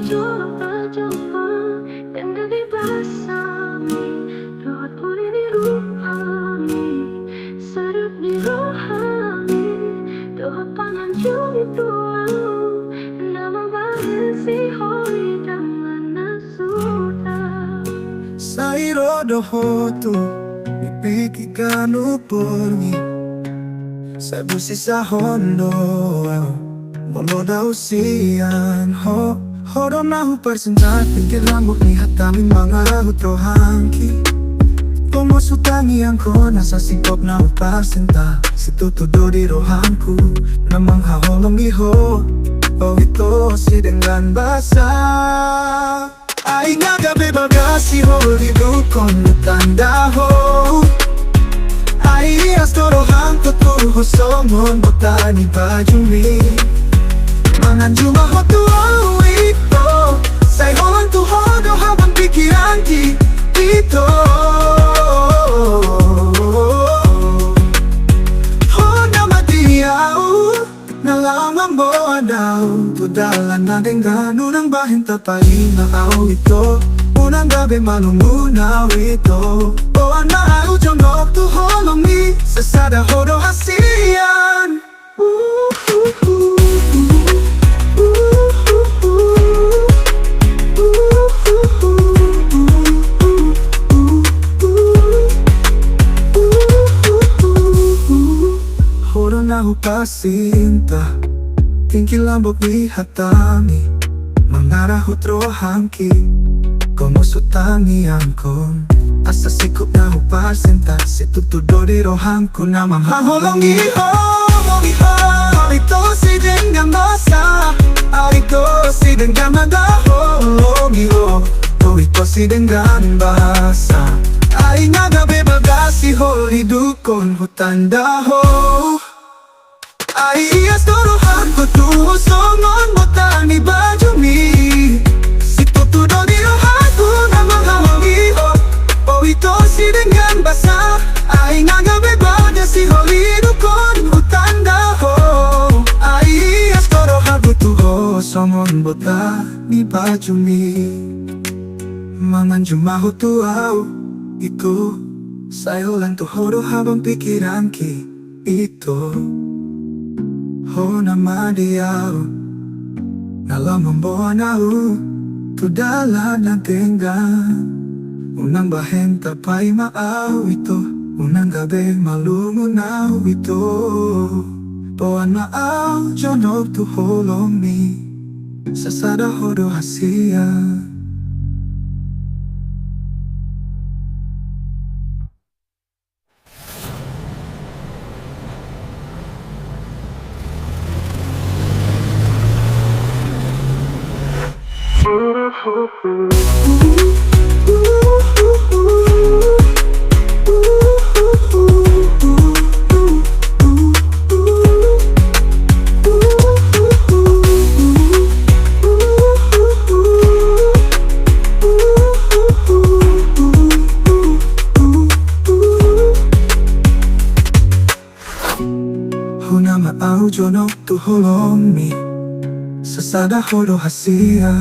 jodoh berjumpa dan bersami, doa pulih di ruhani, sedap di rohani, doa penganjung itu nama bahasi hoi dengan nasuda. Sairodo hotu ipikikan uporni Sabusi sa hondo Molo daw siyan ho Hodo na huparsentat Pinggir rambut ni hatami mga hutrohangki Pumusutangi ko nasa singkop na huparsenta Si tutudo di rohanku Namang haholong iho Oh ito si dengan basa Ay nga gabi bagasi ho Lidukon tanda ho Ay astorohan tutuho somon botani bajumi Mangan juma ho tuo ito Say holang tuhodo habang pikiran ki ito Ho na madiyaw Nalaman mo adaw Tudalan natin ganun ang bahinta palinaw ito Unang gabi malumunaw ito O anaaw jonok tuholong ni Sasada hodo hasiyan Hodo na hupasinta Tingkilambok di hatami Mangara hutrohangki Kumusutangi angkon Asa sikup na hupasinta Si tutudo di rohangku Namang haholong iho Ito si dengan masa Ito si dengan madaholong iho Ito si dengan bahasa Ay nga gabi bagasi ho Lidukon hutanda ho Ay astorohan ko tuho Songon botani bajumi Si tutudo di rohanku Namang haholong iho Oh ito si dengan basa Ay nga gabi bagasi ho Lidukon hutanda ho Ay astorohan ko tuho Songon botani bajumi Mangan jumaho tuaw Ito Sa'yo lang tuhodo habang pikiran ki ito Ho na madiyaw Nalamang buwanaw Tudala ng tinggan Unang bahenta pa'y maaw ito Unang gabi malumunaw ito Tuan maaw Jonog tuholong ni Sasada hodo hasiya Huna maaw jonok tuholong mi Sasada hodo hasiya